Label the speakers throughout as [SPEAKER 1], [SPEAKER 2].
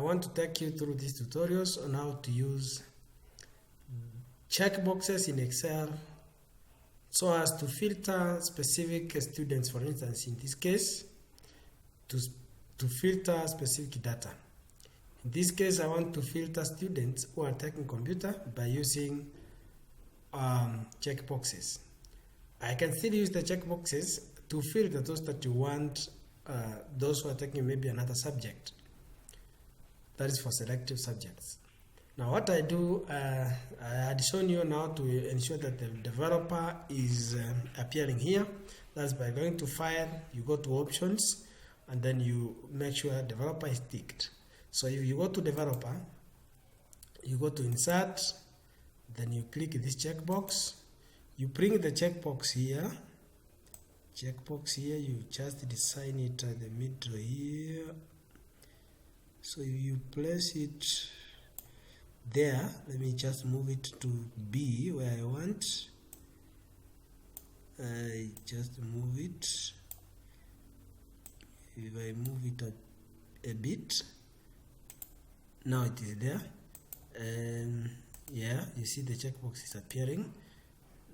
[SPEAKER 1] want to take you through these tutorials on how to use checkboxes in Excel so as to filter specific students. For instance, in this case, to filter specific data. In this case, I want to filter students who are taking computer by using checkboxes. I can still use the checkboxes to filter those that you want, those who are taking maybe another subject. That is for selective subjects. Now what I do, I had shown you now to ensure that the developer is appearing here. That's by going to File, you go to Options, and then you make sure developer is ticked. So if you go to developer, you go to Insert, then you click this checkbox. You bring the checkbox here. You just design it at the middle here. So you place it there. Let me just move it to B where I want. I just move it. If I move it a bit, now it is there. Yeah, you see the checkbox is appearing.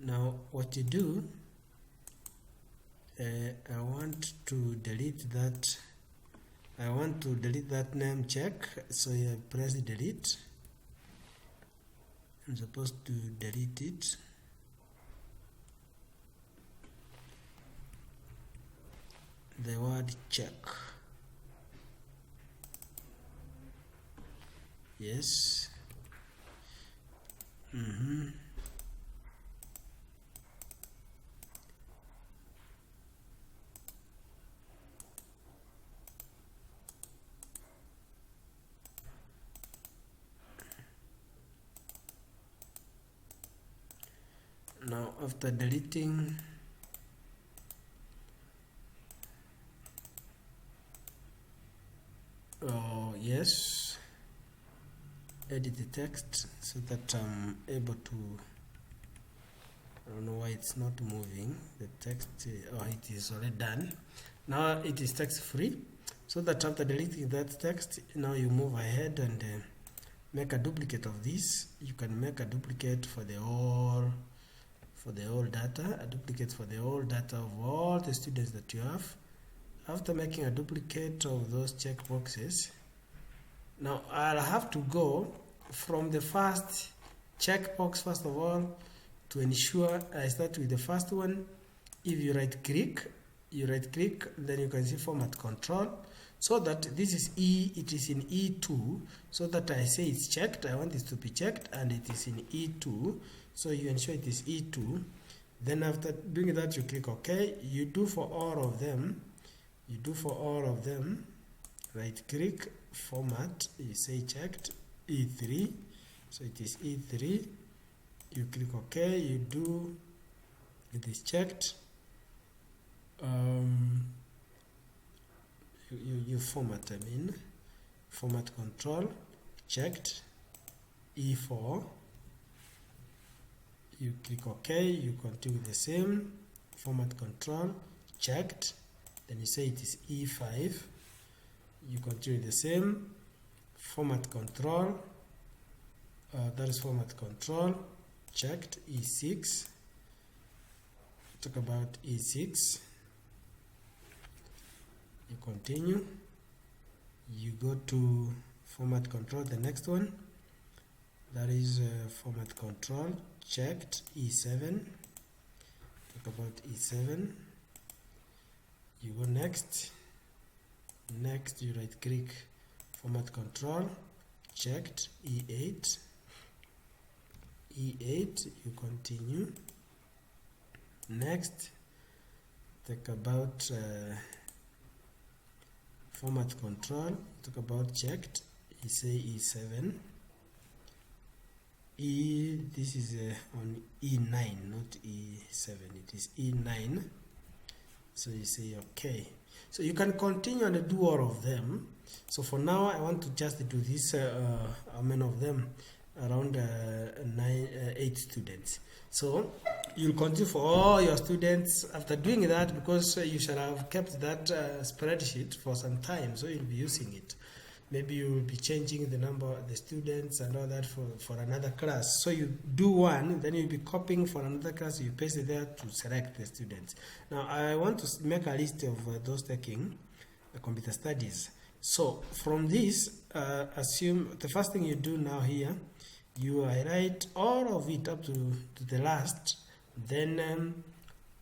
[SPEAKER 1] Now what you do, I want to delete that. I want to delete that name check, so I press delete. I'm supposed to delete it. The word check. Yes. Now after deleting, yes, edit the text so that I'm able to, I don't know why it's not moving, the text, it is already done. Now it is text free, so that after deleting that text, now you move ahead and make a duplicate of this. You can make a duplicate for the whole data, a duplicate for the whole data of all the students that you have. After making a duplicate of those checkboxes, now I'll have to go from the first checkbox first of all to ensure I start with the first one. If you right click, then you can see format control, so that this is E, it is in E2, so that I say it's checked, I want this to be checked, and it is in E2, so you ensure it is E2. Then after doing that, you click OK. You do for all of them, right click, format, you say checked, E3, so it is E3. You click OK, you do, it is checked. You format, format control, checked, E4. You click OK, you continue the same, format control, checked, then you say it is E5. You continue the same, format control, that is format control, checked, E6. Talk about E6. You continue, you go to format control, the next one, that is format control, checked, E7. Talk about E7. You go next, you right click, format control, checked, E8. You continue. Next, talk about format control, talk about checked, you say E7. This is on E9, not E7, it is E9, so you say OK. So you can continue and do all of them. So for now I want to just do this, how many of them? Around 8 students. So you'll continue for all your students after doing that, because you shall have kept that spreadsheet for some time, so you'll be using it. maybe you will be changing the number of the students and all that for another class. So you do one, then you'll be copying for another class, you paste it there to select the students. Now I want to make a list of those taking computer studies. So from this, assume the first thing you do now here, you write all of it up to the last, then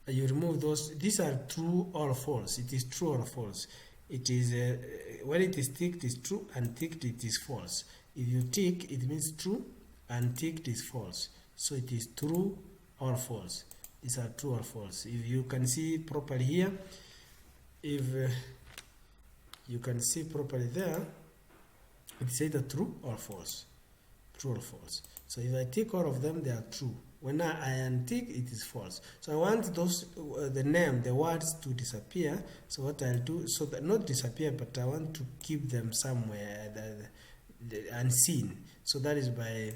[SPEAKER 1] you remove those. These are true or false. It is true or false. It is when it is ticked is true, and ticked it is false. If you tick, it means true, and ticked is false. So it is true or false. These are true or false. If you can see properly here, if you can see properly there, it's either true or false. True or false. So if I tick all of them, they are true. When I untick, it is false. So I want those the name, the words to disappear. So what I'll do, so that not disappear, but I want to keep them somewhere unseen. So that is by,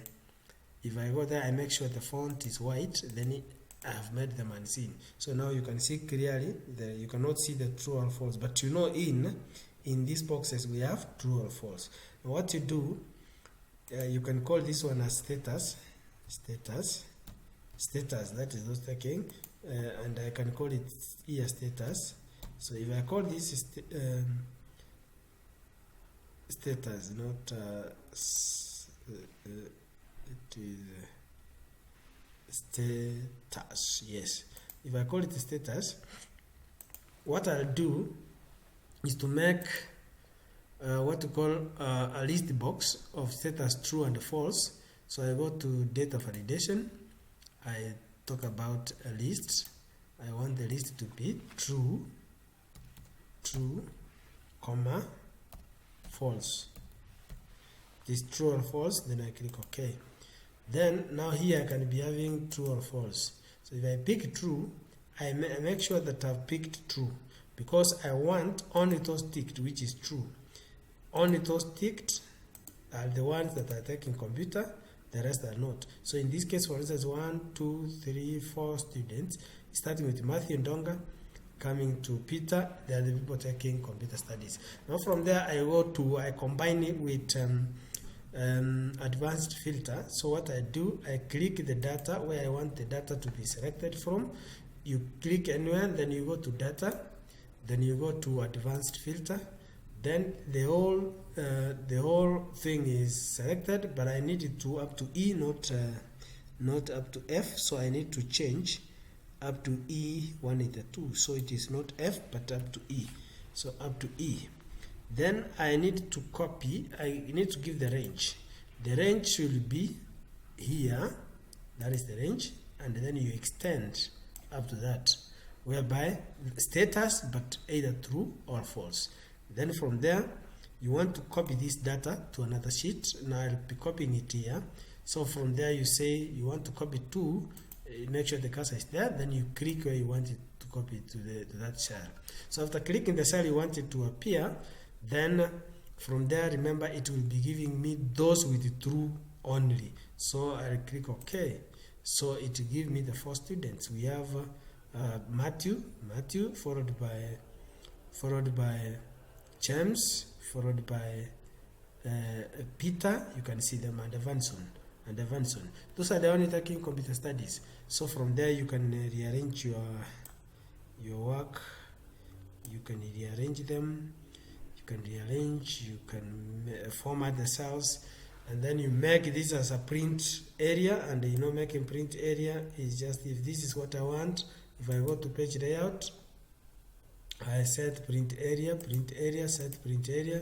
[SPEAKER 1] if I go there, I make sure the font is white, then I have made them unseen. So now you can see clearly that you cannot see the true or false, but you know in these boxes we have true or false. Now what you do, you can call this one as status, that is those taking, and I can call it here status. So if I call this status, not it is status, yes. If I call it status, what I'll do is to make what to call a list box of status true and false. So I go to data validation, I talk about a list. I want the list to be true, comma, false. This true or false, then I click OK. Then now here I can be having true or false. So if I pick true, I make sure that I've picked true, because I want only those ticked, which is true. Only those ticked are the ones that are taking computer, the rest are not. So in this case, for instance, 1, 2, 3, 4 students, starting with Matthew Ndonga, coming to Peter, they are the people taking computer studies. Now from there, I combine it with advanced filter. So what I do, I click the data where I want the data to be selected from. You click anywhere, then you go to data, then you go to advanced filter. Then the whole thing is selected, but I need it to up to E, not up to F. So I need to change up to E182. So it is not F, but up to E. So up to E. Then I need to copy. I need to give the range. The range should be here. That is the range, and then you extend up to that, whereby status, but either true or false. Then from there, you want to copy this data to another sheet. Now I'll be copying it here. So from there, you say you want to copy to, make sure the cursor is there. Then you click where you want it to copy to that cell. So after clicking the cell you want it to appear, then from there, remember, it will be giving me those with true only. So I'll click OK. So it will give me the 4 students. We have Matthew, followed by James, followed by Peter, you can see them, and Evanson. Those are the only taking computer studies. So from there you can rearrange your work. You can rearrange them. You can format the cells, and then you make this as a print area. And you know, making print area is just, if this is what I want, if I go to page layout, I set print area, set print area.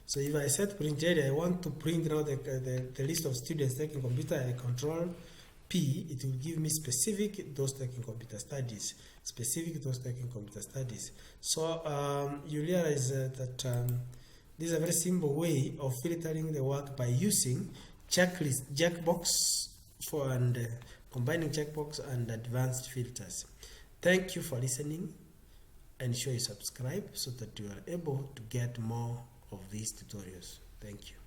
[SPEAKER 1] So if I set print area, I want to print now the list of students taking computer. I control P, it will give me specific those taking computer studies. So you realize that this is a very simple way of filtering the work by using checkbox and combining checkbox and advanced filters. Thank you for listening. Ensure you subscribe so that you are able to get more of these tutorials. Thank you.